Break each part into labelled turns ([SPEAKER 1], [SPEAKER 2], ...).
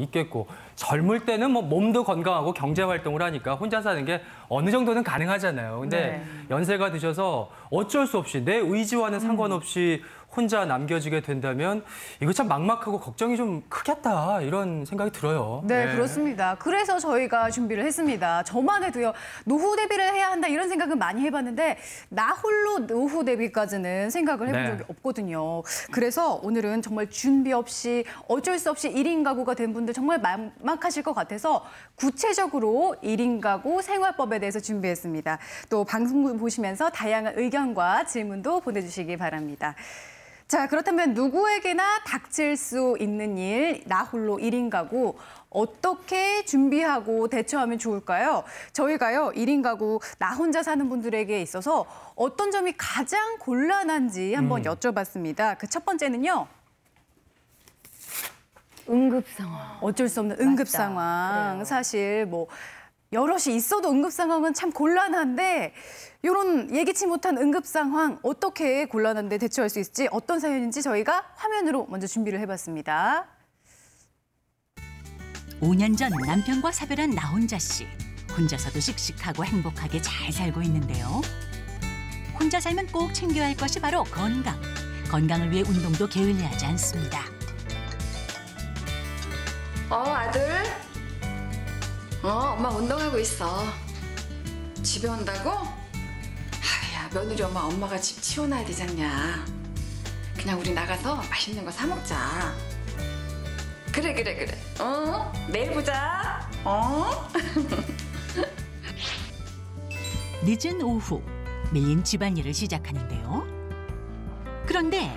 [SPEAKER 1] 있겠고 젊을 때는 뭐 몸도 건강하고 경제 활동을 하니까 혼자 사는 게 어느 정도는 가능하잖아요. 근데 연세가 드셔서 어쩔 수 없이 내 의지와는 상관없이 혼자 남겨지게 된다면 이거 참 막막하고 걱정이 좀 크겠다 이런 생각이 들어요.
[SPEAKER 2] 네, 그렇습니다. 그래서 저희가 준비를 했습니다. 저만 해도요. 노후 대비를 해야 한다 이런 생각은 많이 해봤는데 나 홀로 노후 대비까지는 생각을 해본 적이 없거든요. 그래서 오늘은 정말 준비 없이 어쩔 수 없이 1인 가구가 된 분들 정말 막막하실 것 같아서 구체적으로 1인 가구 생활법에 대해서 준비했습니다. 또 방송 보시면서 다양한 의견과 질문도 보내주시기 바랍니다. 자, 그렇다면 누구에게나 닥칠 수 있는 일, 나 홀로 1인 가구 어떻게 준비하고 대처하면 좋을까요? 저희가요, 1인 가구 나 혼자 사는 분들에게 있어서 어떤 점이 가장 곤란한지 한번 여쭤봤습니다. 그 첫 번째는요.
[SPEAKER 3] 응급 상황.
[SPEAKER 2] 어쩔 수 없는 응급 상황. 그래요. 사실 뭐 여럿이 있어도 응급 상황은 참 곤란한데 이런 예기치 못한 응급 상황 어떻게 곤란한데 대처할 수 있을지 어떤 사연인지 저희가 화면으로 먼저 준비를 해봤습니다.
[SPEAKER 4] 5년 전 남편과 사별한 나 혼자 씨. 혼자서도 씩씩하고 행복하게 잘 살고 있는데요. 혼자 살면 꼭 챙겨야 할 것이 바로 건강. 건강을 위해 운동도 게을리하지 않습니다.
[SPEAKER 3] 아들? 엄마 운동하고 있어. 집에 온다고? 아야, 며느리 엄마가 집 치워놔야 되잖냐. 그냥 우리 나가서 맛있는 거 사 먹자. 그래. 내일 보자.
[SPEAKER 4] 늦은 오후, 밀린 집안일을 시작하는데요. 그런데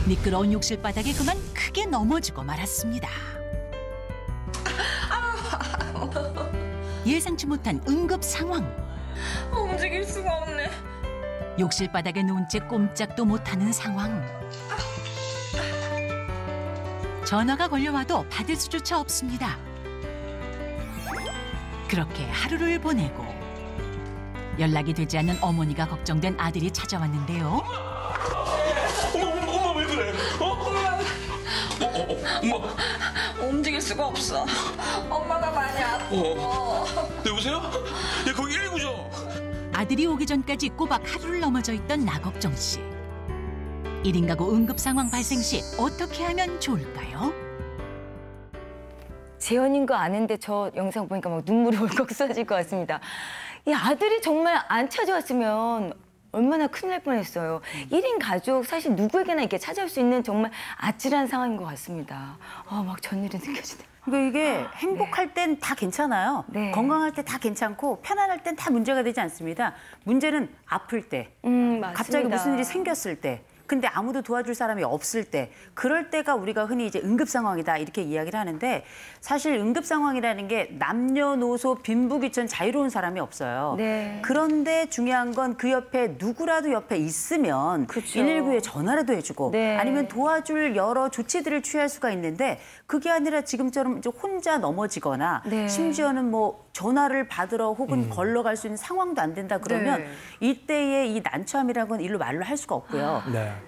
[SPEAKER 4] 미끄러운 욕실 바닥에 그만 크게 넘어지고 말았습니다. 예상치 못한 응급 상황.
[SPEAKER 5] 움직일 수가 없네.
[SPEAKER 4] 욕실 바닥에 누운 채 꼼짝도 못하는 상황. 전화가 걸려와도 받을 수조차 없습니다. 그렇게 하루를 보내고 연락이 되지 않는 어머니가 걱정된 아들이 찾아왔는데요.
[SPEAKER 6] 엄마 왜 그래? 엄마.
[SPEAKER 5] 움직일 수가 없어. 엄마가 많이 아파.
[SPEAKER 6] 네, 여보세요? 예, 거기 119죠.
[SPEAKER 4] 아들이 오기 전까지 꼬박 하루를 넘어져 있던 나걱정 씨. 1인 가구 응급 상황 발생 시 어떻게 하면 좋을까요?
[SPEAKER 7] 재현인 거 아는데 저 영상 보니까 막 눈물이 울컥 쏟아질 것 같습니다. 이 아들이 정말 안 찾아왔으면 얼마나 큰일 날 뻔했어요. 1인 가족 사실 누구에게나 이렇게 찾아올 수 있는 정말 아찔한 상황인 것 같습니다. 막 전일이 느껴지네요.
[SPEAKER 8] 그러니까 이게 행복할 땐 다 괜찮아요.
[SPEAKER 7] 네.
[SPEAKER 8] 건강할 때 다 괜찮고 편안할 땐 다 문제가 되지 않습니다. 문제는 아플 때,
[SPEAKER 7] 맞습니다.
[SPEAKER 8] 갑자기 무슨 일이 생겼을 때, 근데 아무도 도와줄 사람이 없을 때, 그럴 때가 우리가 흔히 이제 응급 상황이다 이렇게 이야기를 하는데 사실 응급 상황이라는 게 남녀노소 빈부귀천 자유로운 사람이 없어요.
[SPEAKER 7] 네.
[SPEAKER 8] 그런데 중요한 건 그 옆에 누구라도 옆에 있으면
[SPEAKER 7] 그렇죠.
[SPEAKER 8] 119에 전화라도 해주고
[SPEAKER 7] 네.
[SPEAKER 8] 아니면 도와줄 여러 조치들을 취할 수가 있는데 그게 아니라 지금처럼 이제 혼자 넘어지거나
[SPEAKER 7] 네.
[SPEAKER 8] 심지어는 뭐 전화를 받으러 혹은 걸러 갈 수 있는 상황도 안 된다 그러면 이때의 이 난처함이라는 건 일로 말로 할 수가 없고요.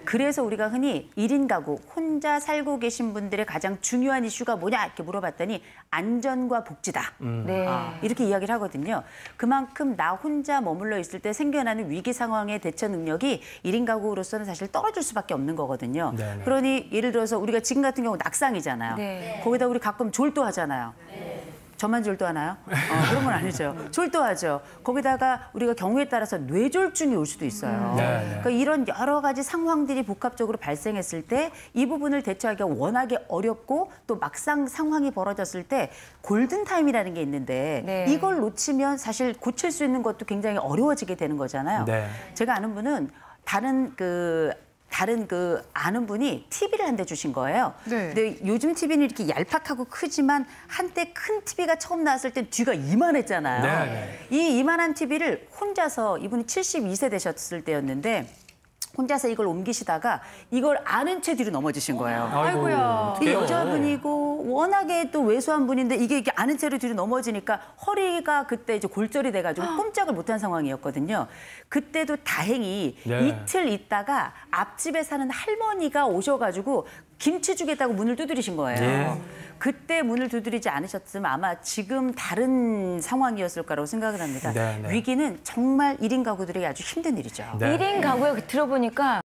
[SPEAKER 8] 그래서 우리가 흔히 1인 가구, 혼자 살고 계신 분들의 가장 중요한 이슈가 뭐냐 이렇게 물어봤더니 안전과 복지다.
[SPEAKER 7] 네.
[SPEAKER 8] 이렇게 이야기를 하거든요. 그만큼 나 혼자 머물러 있을 때 생겨나는 위기 상황의 대처 능력이 1인 가구로서는 사실 떨어질 수밖에 없는 거거든요. 그러니 예를 들어서 우리가 지금 같은 경우 낙상이잖아요.
[SPEAKER 7] 네.
[SPEAKER 8] 거기다 우리 가끔 졸도하잖아요. 저만 졸도하나요? 그런 건 아니죠. 졸도하죠. 거기다가 우리가 경우에 따라서 뇌졸중이 올 수도 있어요. 그러니까 이런 여러 가지 상황들이 복합적으로 발생했을 때 이 부분을 대처하기가 워낙에 어렵고 또 막상 상황이 벌어졌을 때 골든타임이라는 게 있는데 이걸 놓치면 사실 고칠 수 있는 것도 굉장히 어려워지게 되는 거잖아요. 제가 아는 분은 다른 아는 분이 TV를 한 대 주신 거예요. 근데 요즘 TV는 이렇게 얄팍하고 크지만 한때 큰 TV가 처음 나왔을 땐 뒤가 이만했잖아요. 이 이만한 TV를 혼자서 이분이 72세 되셨을 때였는데 혼자서 이걸 옮기시다가 이걸 아는 채 뒤로 넘어지신 거예요.
[SPEAKER 2] 아이고야.
[SPEAKER 8] 이 여자분이고 워낙에 또 왜소한 분인데 이게 아는 채로 뒤로 넘어지니까 허리가 그때 이제 골절이 돼가지고 꼼짝을 못한 상황이었거든요. 그때도 다행히
[SPEAKER 1] 네.
[SPEAKER 8] 이틀 있다가 앞집에 사는 할머니가 오셔가지고 김치 주겠다고 문을 두드리신 거예요.
[SPEAKER 1] 예.
[SPEAKER 8] 그때 문을 두드리지 않으셨으면 아마 지금 다른 상황이었을 거라고 생각을 합니다.
[SPEAKER 1] 네, 네.
[SPEAKER 8] 위기는 정말 1인 가구들에게 아주 힘든 일이죠.
[SPEAKER 1] 네.
[SPEAKER 7] 1인 가구에 들어보니까